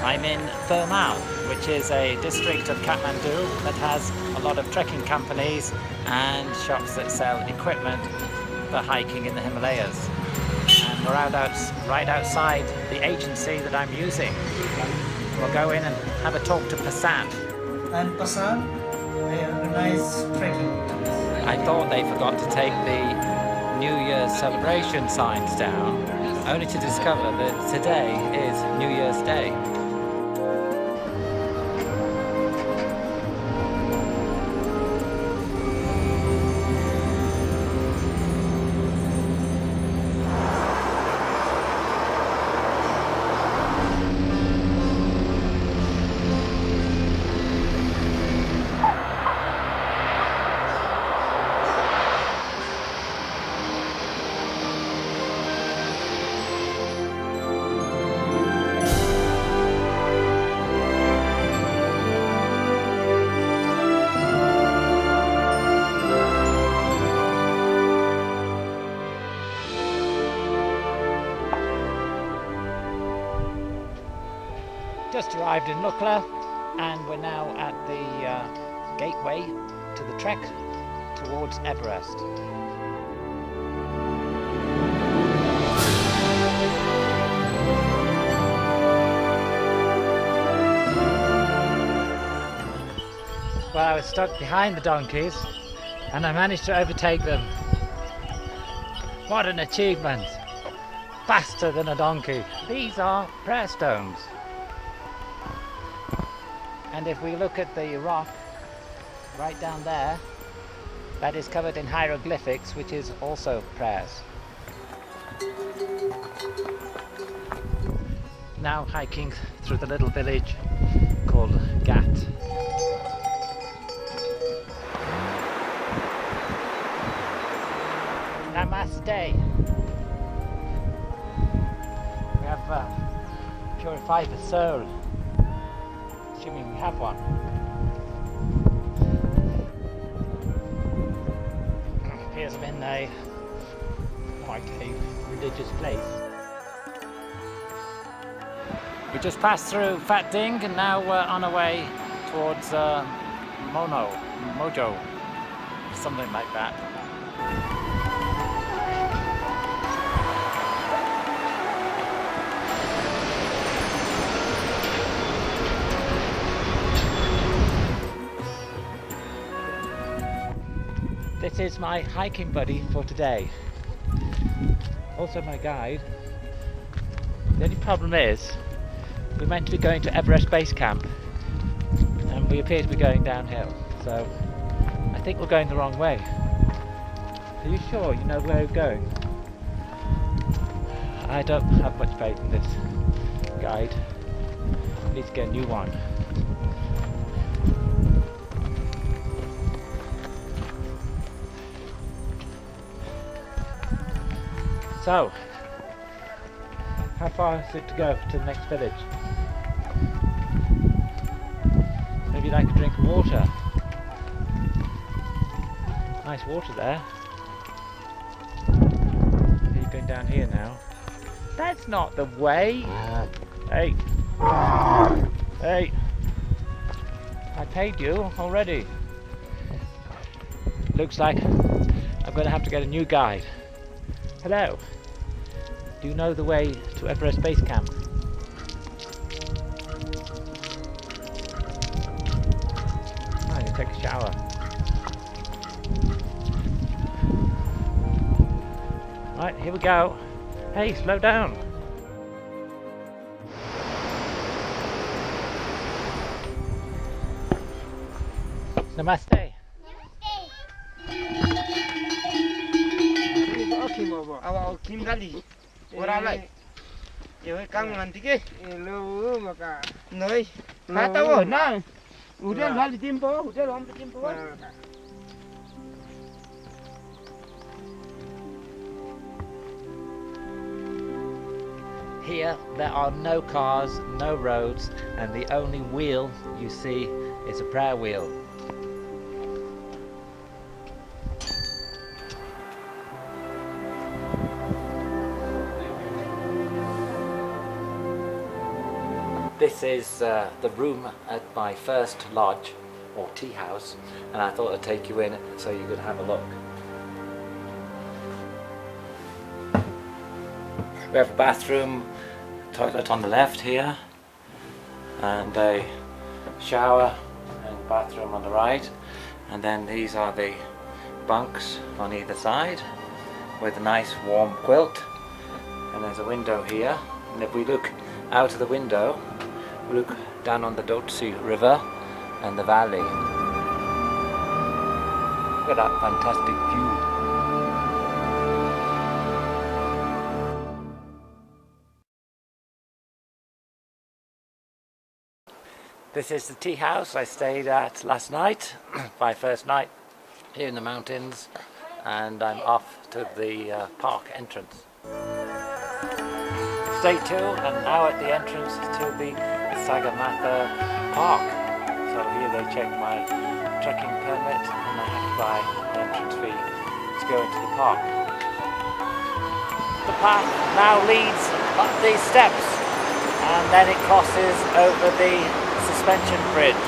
I'm in Thermal, which is a district of Kathmandu that has a lot of trekking companies and shops that sell equipment for hiking in the Himalayas. And we're right outside the agency that I'm using. We'll go in and have a talk to Patthar. And Patthar, they organize trekking. I thought they forgot to take the New Year's celebration signs down, only to discover that today is New Year's Day. Just arrived in Lukla and we're now at the gateway to the trek towards Everest. Well, I was stuck behind the donkeys and I managed to overtake them. What an achievement! Faster than a donkey. These are prayer stones. And if we look at the rock right down there, that is covered in hieroglyphics, which is also prayers. Now hiking through the little village called Ghat. Namaste. We have purified the soul. Assuming we have one. It appears to have been quite a religious place. We just passed through Phat Ding and now we're on our way towards Mojo, something like that. This is my hiking buddy for today. Also my guide. The only problem is, we're meant to be going to Everest Base Camp and we appear to be going downhill. So I think we're going the wrong way. Are you sure you know where we're going? I don't have much faith in this guide. I need to get a new one. So, how far is it to go to the next village? Maybe like a drink of water. Nice water there. Are you going down here now? That's not the way! Hey! Hey! I paid you already. Looks like I'm going to have to get a new guide. Hello. Do you know the way to Everest Base Camp? I'm going to take a shower. Right, here we go. Hey, slow down. Namaste. Awak kim tadi orang lain. Ya, kamu nanti ke? Lu maka. Noi. Nah tahu, nah. Udah lah di tempo, udah lah di tempo. Here there are no cars, no roads, and the only wheel you see is a prayer wheel. This is the room at my first lodge or tea house, and I thought I'd take you in so you could have a look. We have a bathroom, toilet on the left here, and a shower and bathroom on the right, and then these are the bunks on either side with a nice warm quilt, and there's a window here, and if we look out of the window we look down on the Dotsi River and the valley. Look at that fantastic view. This is the tea house I stayed at last night, my first night here in the mountains, and I'm off to the park entrance. Day 2, and now at the entrance to the Sagamatha Park. So here they check my trekking permit and I have to buy an entrance fee to go into the park. The path now leads up these steps and then it crosses over the suspension bridge,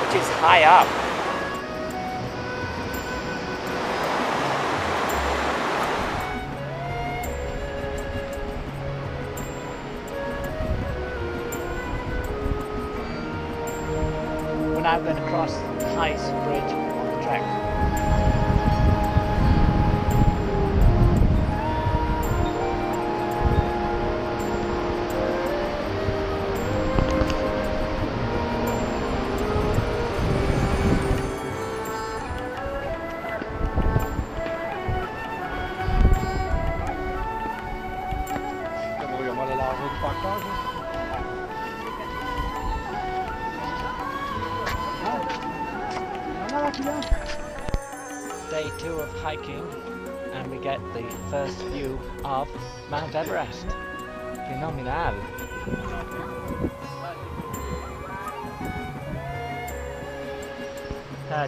which is high up. We're now going to cross the highest bridge on the trek. Day 2 of hiking, and we get the first view of Mount Everest. Phenomenal.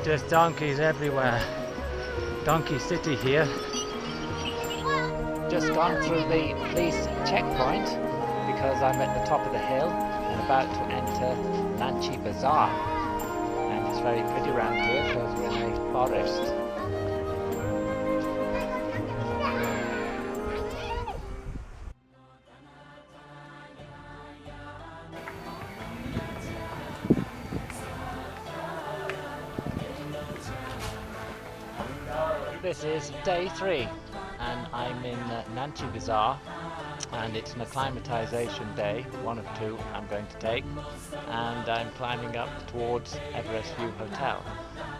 Just donkeys everywhere. Donkey City here. Just gone through the police checkpoint because I'm at the top of the hill and about to enter Namche Bazaar. And it's very pretty around here because we're in a forest. This is day 3 and I'm in Namche Bazaar, and it's an acclimatization day, one of 2 I'm going to take, and I'm climbing up towards Everest View Hotel.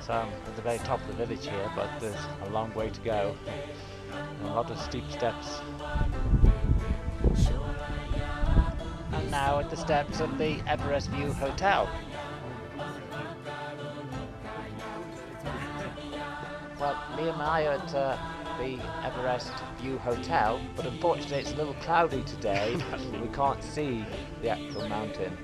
So I'm at the very top of the village here, but there's a long way to go and a lot of steep steps. And now at the steps of the Everest View Hotel. Well, me and I are at the Everest View Hotel, but unfortunately it's a little cloudy today. We can't see the actual mountain.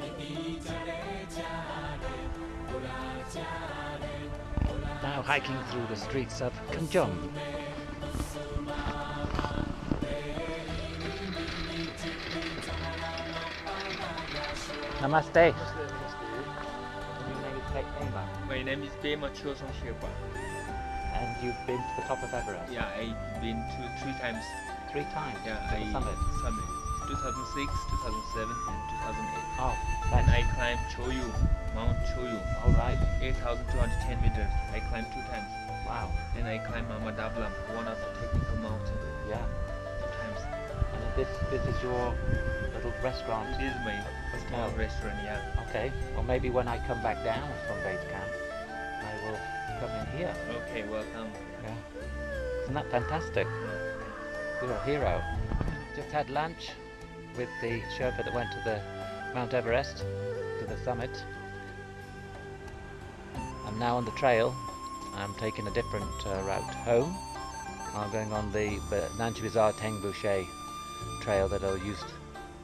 Now hiking through the streets of Kanjung. Namaste. My name is Bema Chosong Sherpa. And you've been to the top of Everest? Yeah, I've been to 3 times. 3 times? Yeah, to the summit? 2006, 2007 and 2008. Oh, and I climbed Choyu, Mount Choyu. All right. 8,210 meters. I climbed 2 times. Wow. Then I climbed Mama Dablam, one of the technical mountain. Yeah. 2 times. And this is your little restaurant? This is my small restaurant, yeah. Okay. Well, maybe when I come back down from base camp, I will come in here. Okay, welcome. Yeah. Isn't that fantastic? You're a hero. Just had lunch with the Sherpa that went to the Mount Everest, to the summit. I'm now on the trail. I'm taking a different route home. I'm going on the Namche Bazaar Pangboche trail that I'll use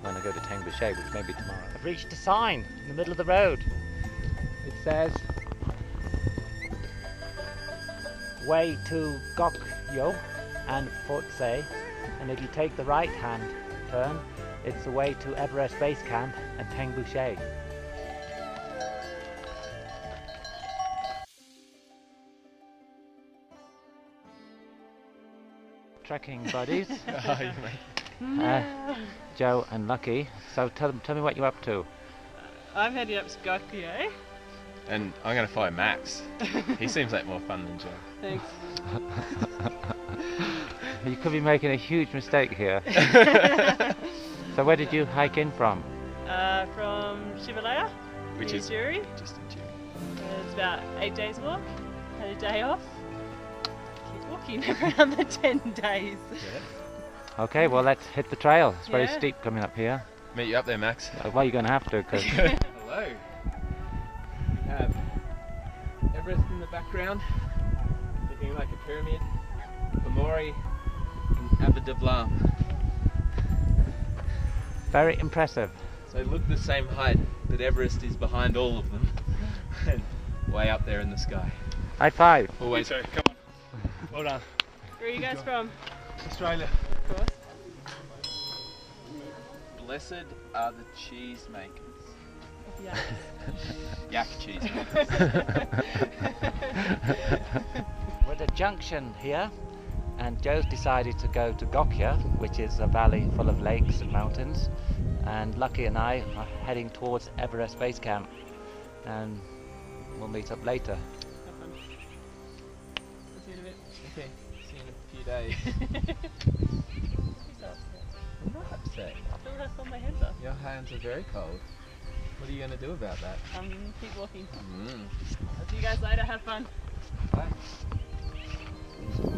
when I go to Pangboche, which may be tomorrow. I've reached a sign in the middle of the road. It says way to Gokyo and Photse, and if you take the right hand turn It's the way to Everest Base Camp and Pangboche. Trekking buddies, Joe and Lucky. So tell me what you're up to. I'm heading up to Gokyo. And I'm going to follow Max. He seems like more fun than Joe. Thanks. You could be making a huge mistake here. So where did you hike in from? From Shivalaya, Which is Juri. just in June. It's about 8 days walk. Had a day off. Keep walking around the 10 days. Okay, well let's hit the trail. It's very Yeah. steep coming up here. Meet you up there, Max. Well, you're going to have to, because Hello. We have Everest in the background, looking like a pyramid. Pamori and Abadablam. very impressive. So they look the same height, but Everest is behind all of them. And way up there in the sky. High five. Always. So, come on. Well done. Where are you guys from? Australia. Of course. Blessed are the cheese makers. Yeah. Yak cheese makers. We're at a junction here, and Joe's decided to go to Gokyo, which is a valley full of lakes and mountains, and Lucky and I are heading towards Everest Base Camp, and we'll meet up later. Have fun. See you in a bit. Okay, see you in a few days. Peace out. I'm not upset. I feel like I my hands up. Your hands are very cold. What are you going to do about that? Keep walking. Mm. I'll see you guys later. Have fun. Thanks.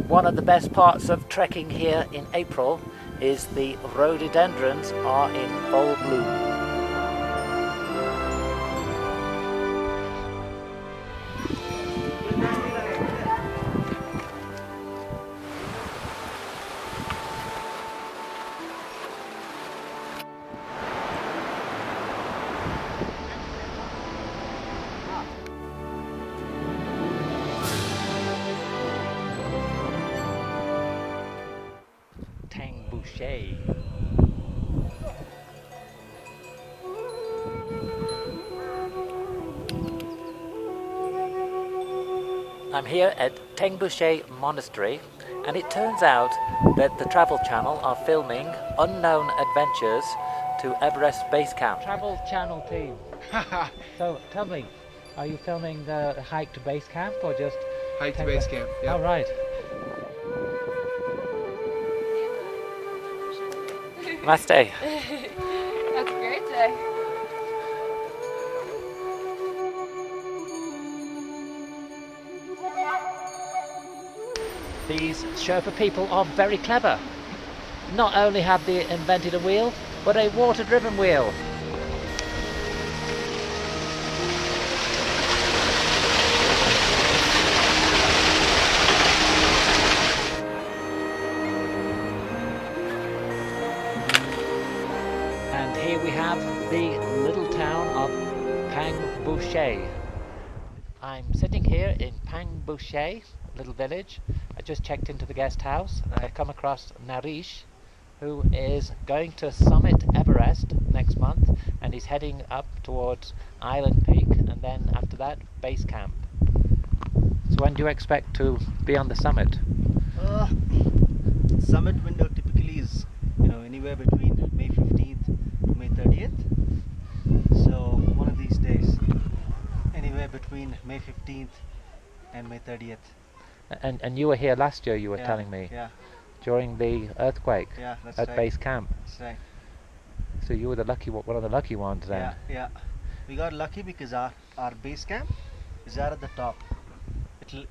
One of the best parts of trekking here in April is the rhododendrons are in full bloom. Pangboche. I'm here at Pangboche Monastery, and it turns out that the Travel Channel are filming unknown adventures to Everest Base Camp. Travel Channel team. So tell me, are you filming the hike to base camp or just Hike to base camp. All right. Nice day. That's a great day. These Sherpa people are very clever. Not only have they invented a wheel, but a water-driven wheel. And here we have the little town of Pangboche. I'm sitting here in Pangboche, little village. I just checked into the guest house and I've come across Naresh, who is going to summit Everest next month, and he's heading up towards Island Peak, and then after that base camp. So when do you expect to be on the summit? Summit window typically is anywhere between May 15th to May 30th. So one of these days, anywhere between May 15th and May 30th. And you were here last year, you were telling me, Yeah, during the earthquake yeah, that's at right. base camp. That's right. So you were the one of the lucky ones then. Yeah. We got lucky because our base camp is right at the top.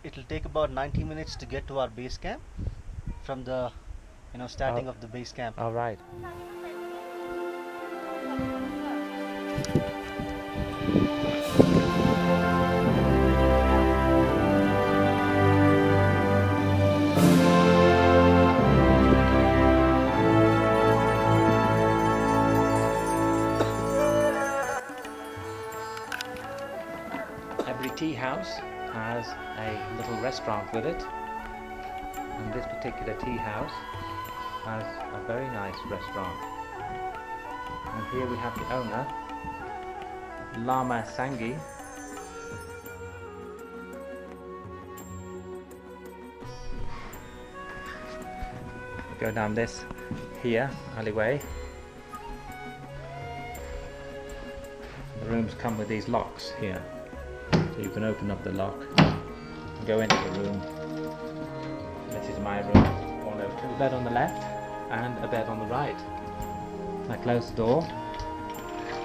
It'll take about 90 minutes to get to our base camp from the starting of the base camp. All right. Every tea house has a little restaurant with it, and this particular tea house has a very nice restaurant. here we have the owner, Lama Sangi. Go down this here alleyway. The rooms come with these locks here, so you can open up the lock and go into the room. This is my room, 102. A bed on the left and a bed on the right. I close the door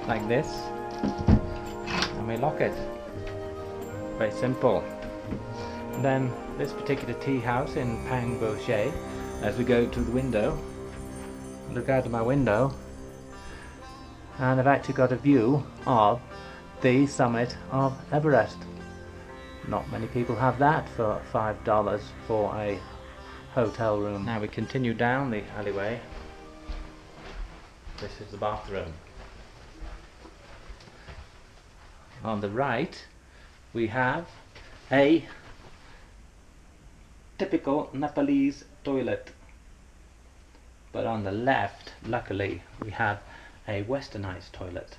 like this and we lock it. Very simple. And then this particular tea house in Pangboche, as we go to the window, look out of my window, and I've actually got a view of the summit of Everest. Not many people have that for $5 for a hotel room. Now we continue down the alleyway. This is the bathroom. On the right we have a typical Nepalese toilet, but on the left, luckily, we have a westernized toilet.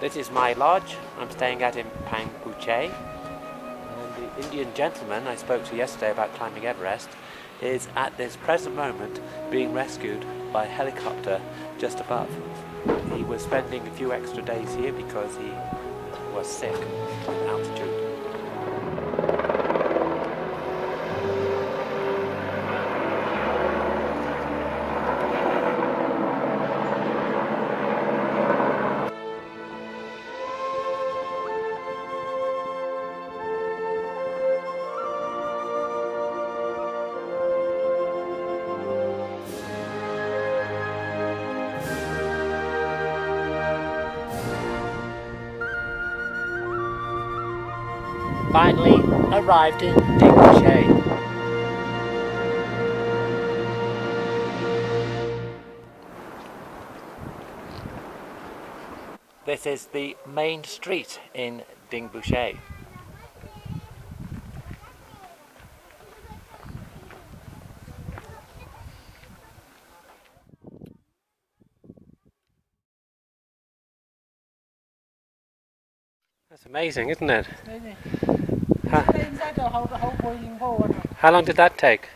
This is my lodge I'm staying at in Pangboche, and the Indian gentleman I spoke to yesterday about climbing Everest is at this present moment being rescued by a helicopter just above. He was spending a few extra days here because he was sick with altitude. Finally arrived in Pangboche. This is the main street in Pangboche. That's amazing, isn't it? How long did that take?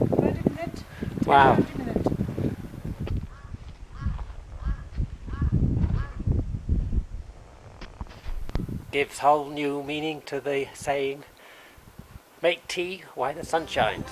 20 minutes. Wow. 20 minutes. Gives whole new meaning to the saying, make tea while the sun shines.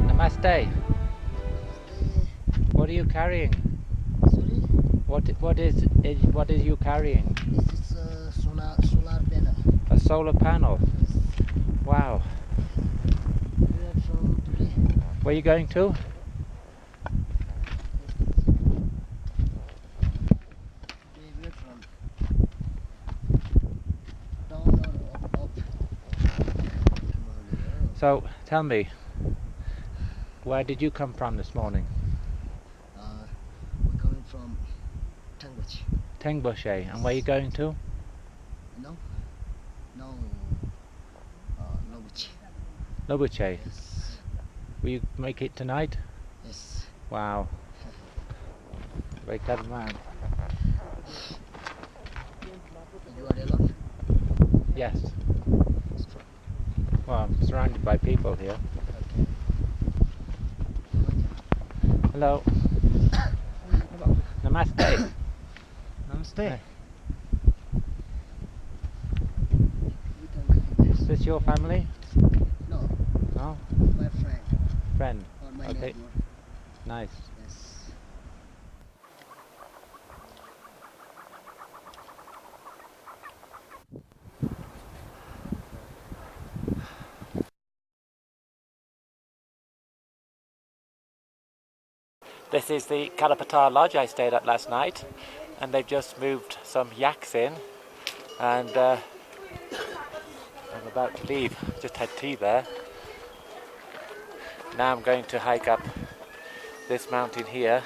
Namaste. What are you carrying? Sorry, What is you carrying? this is a solar panel. A solar panel. Wow. We are from today. Where are you going to? Today we are from down or up. So tell me, where did you come from this morning? We're coming from Pangboche. Pangboche. And where are you going to? No, Namche. Pangboche. Yes, Will you make it tonight? yes. Wow. Very clever man. You are alone? Yes. Well, I'm surrounded by people here. Hello. Namaste. Namaste. Is this your family? No, No? my friend Friend? or my Okay. neighbor. Nice. Yes. This is the Patthar lodge I stayed at last night, and they've just moved some yaks in, and I'm about to leave. Just had tea there. Now I'm going to hike up this mountain here,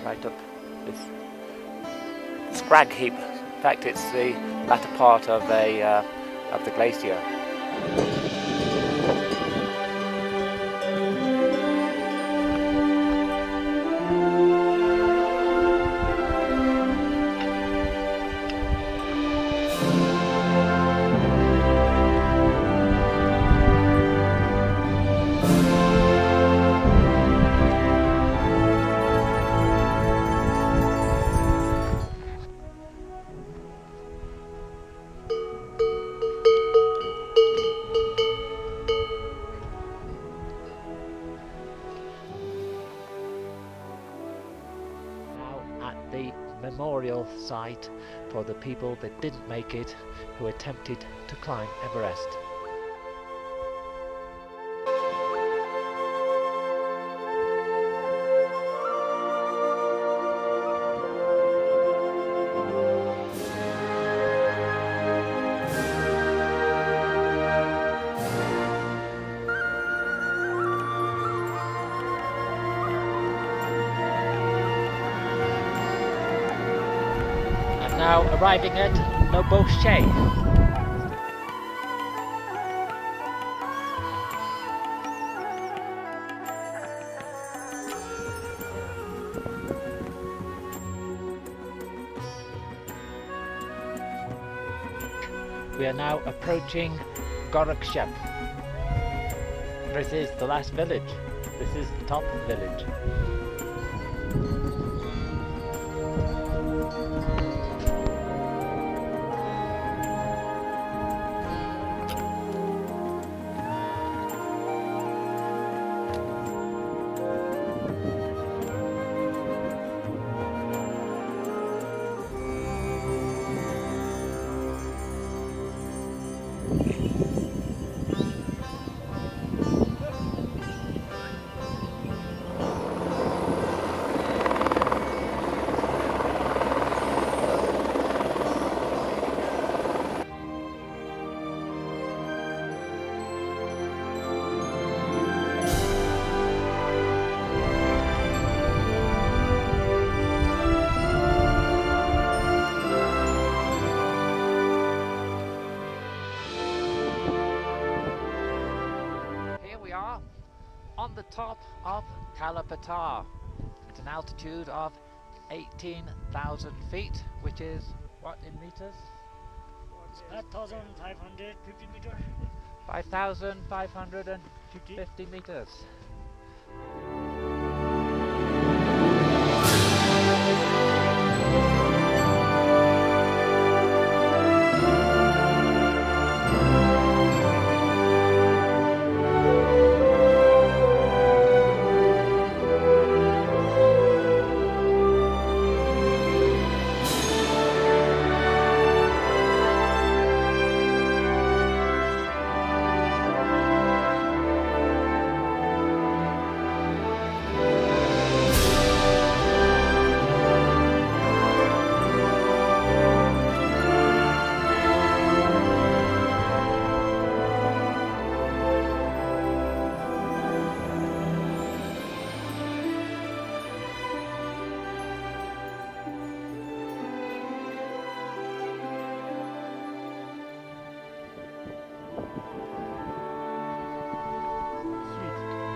right up this scrag heap. In fact, it's the latter part of the glacier. At the memorial site for the people that didn't make it who attempted to climb Everest. I'm now arriving at Pangboche. We are now approaching Gorakshep. This is the last village. This is the top village. On the top of Patthar at an altitude of 18,000 feet, which is what in meters? 5,550 meters. 5,550 meters.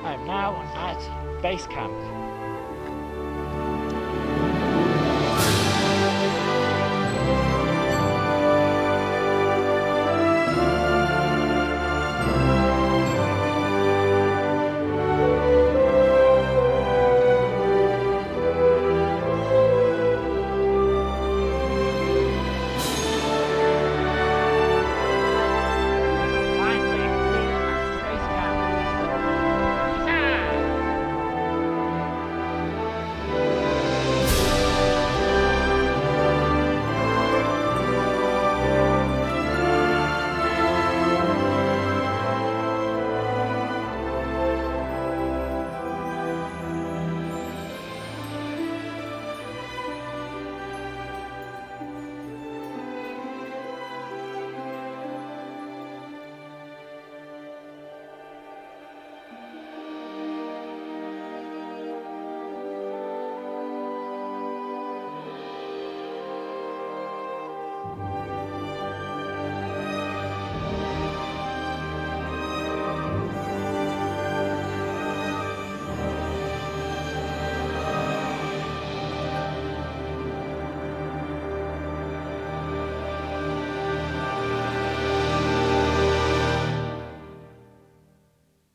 I'm now at base camp.